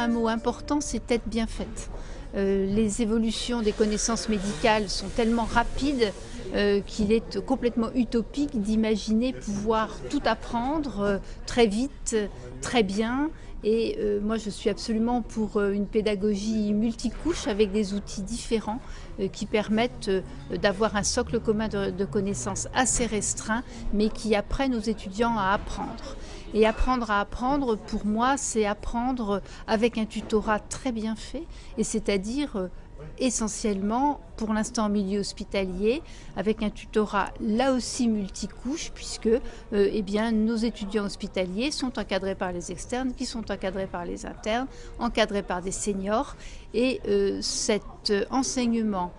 un mot important, c'est être bien faite. Les évolutions des connaissances médicales sont tellement rapides qu'il est complètement utopique d'imaginer pouvoir tout apprendre très vite, très bien. Et moi, je suis absolument pour une pédagogie multicouche avec des outils différents qui permettent d'avoir un socle commun de connaissances assez restreint, mais qui apprennent aux étudiants à apprendre. Et apprendre à apprendre, pour moi, c'est apprendre avec un tutorat très bien fait, et c'est-à-dire essentiellement, pour l'instant en milieu hospitalier, avec un tutorat là aussi multicouche, puisque eh bien, nos étudiants hospitaliers sont encadrés par les externes, qui sont encadrés par les internes, encadrés par des seniors, et cet enseignement,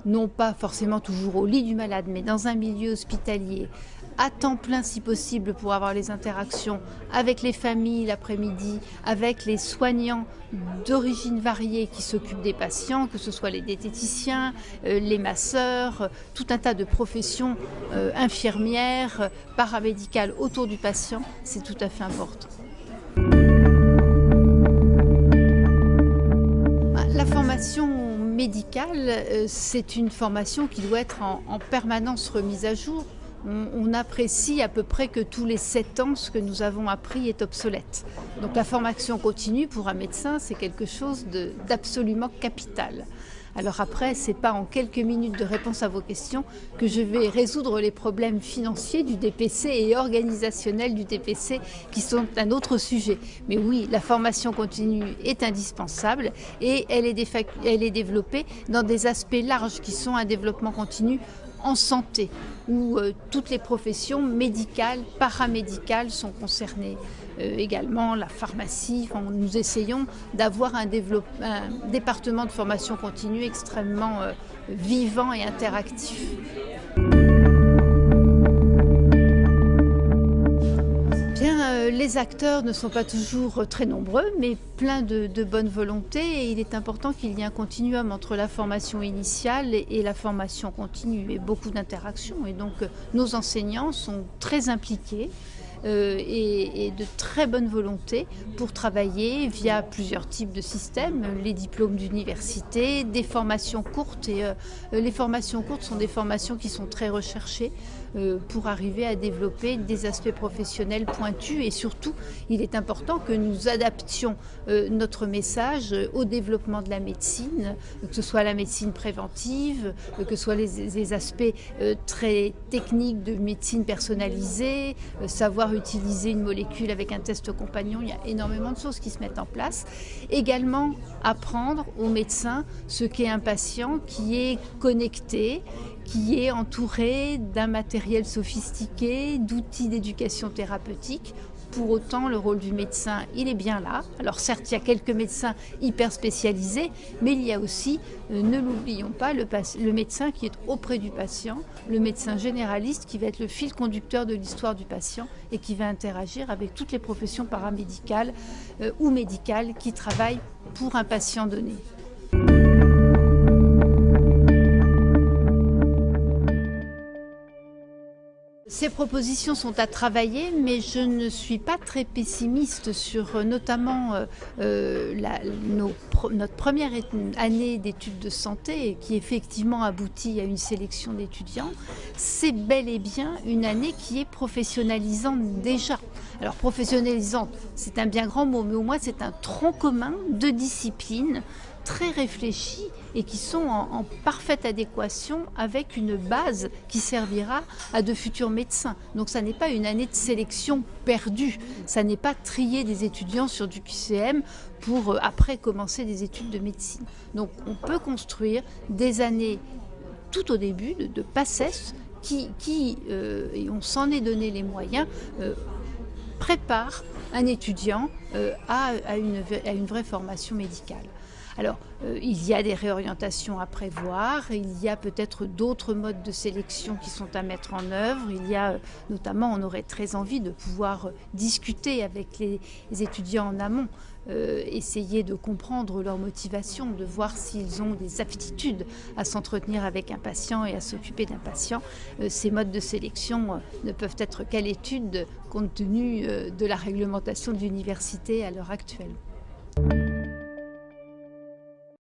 non pas forcément toujours au lit du malade, mais dans un milieu hospitalier, à temps plein si possible pour avoir les interactions avec les familles l'après-midi, avec les soignants d'origine variée qui s'occupent des patients, que ce soit les diététiciens, les masseurs, tout un tas de professions infirmières, paramédicales autour du patient, c'est tout à fait important. La formation médicale, c'est une formation qui doit être en permanence remise à jour. On apprécie à peu près que tous les 7 ans, ce que nous avons appris est obsolète. Donc la formation continue pour un médecin, c'est quelque chose d'absolument capital. Alors après, ce n'est pas en quelques minutes de réponse à vos questions que je vais résoudre les problèmes financiers du DPC et organisationnels du DPC qui sont un autre sujet. Mais oui, la formation continue est indispensable et elle est développée dans des aspects larges qui sont un développement continu en santé, où toutes les professions médicales, paramédicales sont concernées. Également la pharmacie, nous essayons d'avoir un département de formation continue extrêmement vivant et interactif. Les acteurs ne sont pas toujours très nombreux, mais plein de bonne volonté, et il est important qu'il y ait un continuum entre la formation initiale et la formation continue, et beaucoup d'interactions. Et donc nos enseignants sont très impliqués et de très bonne volonté pour travailler via plusieurs types de systèmes, les diplômes d'université, des formations courtes, et les formations courtes sont des formations qui sont très recherchées pour arriver à développer des aspects professionnels pointus, et surtout il est important que nous adaptions notre message au développement de la médecine, que ce soit la médecine préventive, que ce soit les aspects très techniques de médecine personnalisée, savoir utiliser une molécule avec un test compagnon. Il y a énormément de choses qui se mettent en place. Également apprendre aux médecins ce qu'est un patient qui est connecté, qui est entouré d'un matériel sophistiqué, d'outils d'éducation thérapeutique. Pour autant, le rôle du médecin, il est bien là. Alors certes, il y a quelques médecins hyper spécialisés, mais il y a aussi, ne l'oublions pas, le médecin qui est auprès du patient, le médecin généraliste qui va être le fil conducteur de l'histoire du patient et qui va interagir avec toutes les professions paramédicales ou médicales qui travaillent pour un patient donné. Ces propositions sont à travailler, mais je ne suis pas très pessimiste sur notamment notre première année d'études de santé, qui effectivement aboutit à une sélection d'étudiants. C'est bel et bien une année qui est professionnalisante déjà. Alors professionnalisante, c'est un bien grand mot, mais au moins c'est un tronc commun de disciplines très réfléchis et qui sont en parfaite adéquation avec une base qui servira à de futurs médecins. Donc ça n'est pas une année de sélection perdue, ça n'est pas trier des étudiants sur du QCM pour après commencer des études de médecine. Donc on peut construire des années tout au début de PACES qui et on s'en est donné les moyens, prépare un étudiant à une vraie formation médicale. Alors, il y a des réorientations à prévoir, il y a peut-être d'autres modes de sélection qui sont à mettre en œuvre. Il y a notamment, on aurait très envie de pouvoir discuter avec les étudiants en amont, essayer de comprendre leur motivation, de voir s'ils ont des aptitudes à s'entretenir avec un patient et à s'occuper d'un patient. Ces modes de sélection ne peuvent être qu'à l'étude compte tenu de la réglementation de l'université à l'heure actuelle.